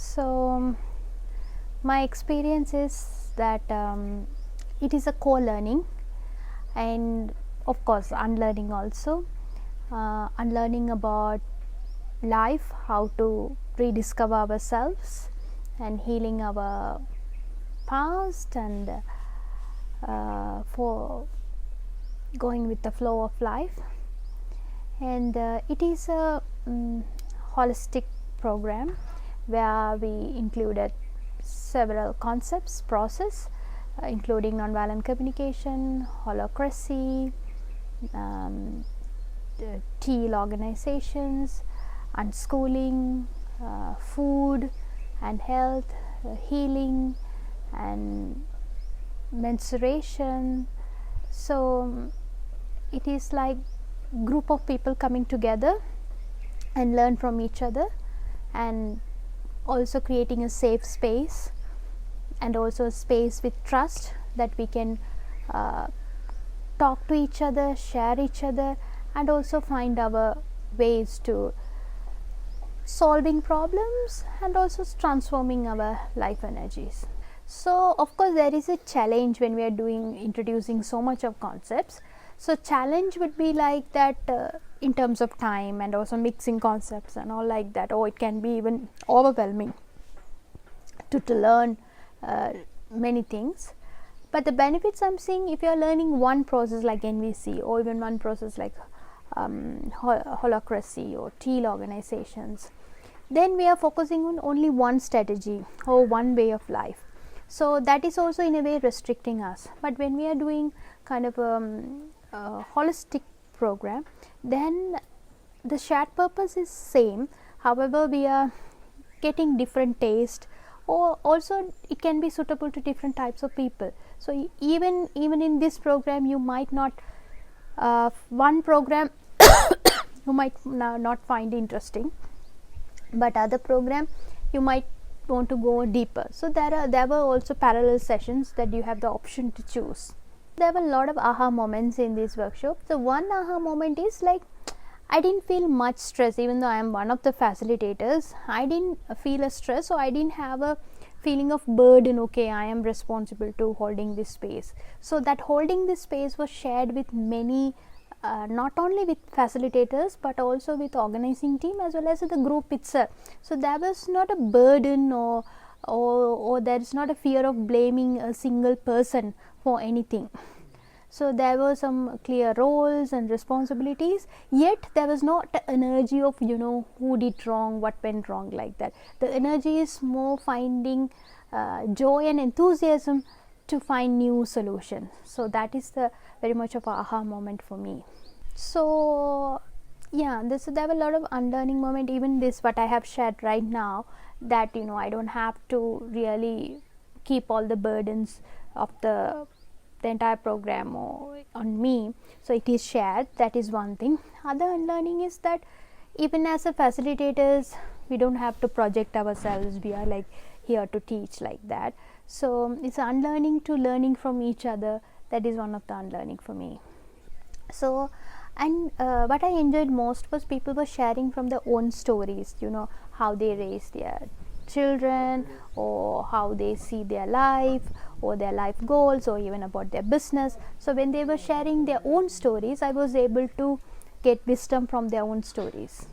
So my experience is that it is a co-learning, and of course unlearning also. Unlearning about life, how to rediscover ourselves, and healing our past, and for going with the flow of life. And it is a holistic program where we included several concepts, process, including nonviolent communication, holacracy, teal organizations, unschooling, food and health, healing, and menstruation. So it is like group of people coming together and learn from each other, and also creating a safe space, and also a space with trust that we can talk to each other, share each other, and also find our ways to solving problems and also transforming our life energies. So of course there is a challenge when we are introducing so much of concepts. So challenge would be like that in terms of time, and also mixing concepts and all like that, or it can be even overwhelming to learn many things. But the benefits I'm seeing, if you are learning one process like NVC, or even one process like holacracy or teal organizations, then we are focusing on only one strategy or one way of life. So that is also in a way restricting us. But when we are doing kind of a holistic program, then the shared purpose is same, however we are getting different taste, or also it can be suitable to different types of people. So even in this program you might not one program you might not find interesting, but other program you might want to go deeper. So there were also parallel sessions that you have the option to choose. There were a lot of aha moments in this workshop. The one aha moment is like, I didn't feel much stress, even though I am one of the facilitators. I didn't feel a stress, so I didn't have a feeling of burden. Okay, I am responsible to holding this space. So that holding this space was shared with many, not only with facilitators but also with organizing team as well as the group itself. So there was not a burden, or there is not a fear of blaming a single person for anything. So there were some clear roles and responsibilities, yet there was not the energy of who did wrong, what went wrong, like that. The energy is more finding joy and enthusiasm to find new solutions. So that is the very much of a aha moment for me. So yeah, there were a lot of unlearning moment. Even this what I have shared right now, that I don't have to really keep all the burdens of the entire program on me, so it is shared. That is one thing. Other unlearning is that even as a facilitators, we don't have to project ourselves, we are like here to teach, like that. So it's unlearning to learning from each other. That is one of the unlearning for me. So and what I enjoyed most was people were sharing from their own stories, how they raised their children, or how they see their life, or their life goals, or even about their business. So when they were sharing their own stories, I was able to get wisdom from their own stories.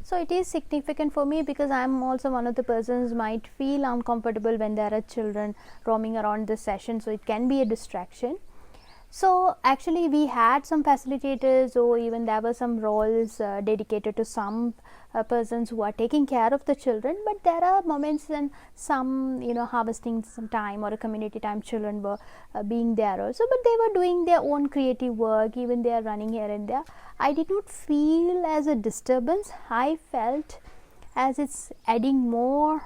So it is significant for me, because I am also one of the persons might feel uncomfortable when there are children roaming around the session, so it can be a distraction. So actually we had some facilitators, or even there were some roles dedicated to some persons who are taking care of the children, but there are moments when some harvesting some time or a community time children were being there also, but they were doing their own creative work, even they are running here and there. I did not feel as a disturbance. I felt as it's adding more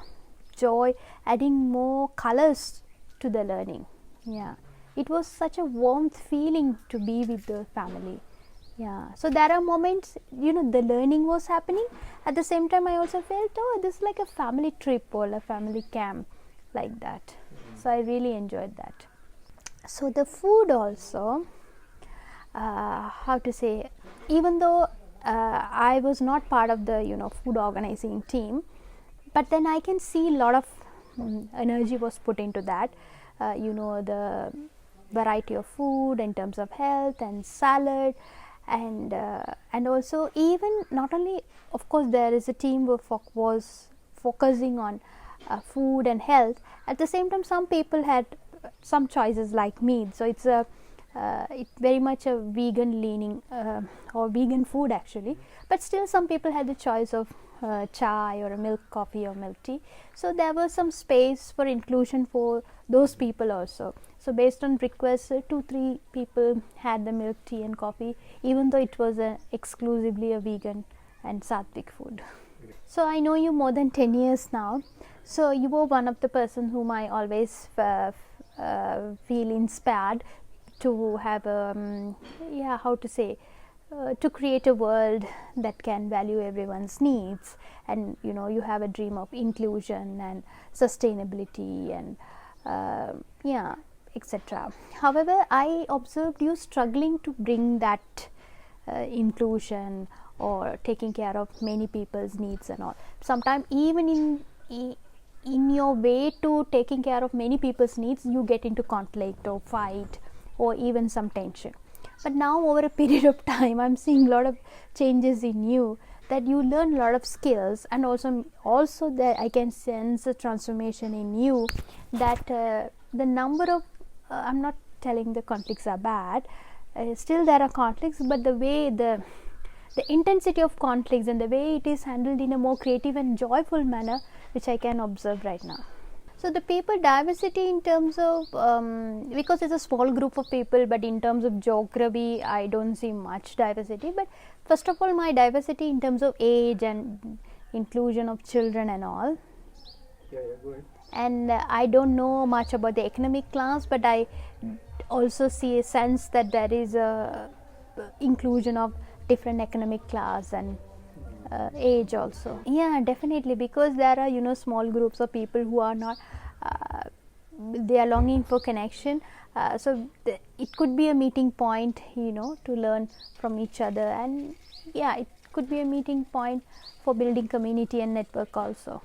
joy, adding more colors to the learning. Yeah, it was such a warmth feeling to be with the family. Yeah, so there are moments the learning was happening, at the same time I also felt, oh, this is like a family trip or a family camp, like that. So I really enjoyed that. So the food also, how to say, even though I was not part of the food organizing team, but then I can see a lot of energy was put into that. The variety of food in terms of health and salad, and also even not only, of course, there is a team who was focusing on food and health. At the same time, some people had some choices like meat, so it's very much a vegan leaning or vegan food actually, but still some people had the choice of chai or a milk coffee or milk tea. So there was some space for inclusion for those people also. So based on requests, 2-3 people had the milk tea and coffee, even though it was exclusively a vegan and sattvic food. So I know you more than 10 years now. So you were one of the person whom I always feel inspired to have to create a world that can value everyone's needs, and you have a dream of inclusion and sustainability and etc. However, I observed you struggling to bring that inclusion or taking care of many people's needs and all. Sometimes even in your way to taking care of many people's needs, you get into conflict or fight or even some tension. But now over a period of time, I'm seeing a lot of changes in you, that you learn a lot of skills, and also that I can sense a transformation in you, that the number of I'm not telling the conflicts are bad, still there are conflicts, but the way the intensity of conflicts and the way it is handled in a more creative and joyful manner, which I can observe right now. So the people diversity in terms of because it's a small group of people, but in terms of geography I don't see much diversity. But first of all, my diversity in terms of age and inclusion of children and all. Go ahead. And I don't know much about the economic class, but I also see a sense that there is a inclusion of different economic class and age also. Yeah, definitely, because there are small groups of people who are not they are longing for connection, so it could be a meeting point to learn from each other, and it could be a meeting point for building community and network also.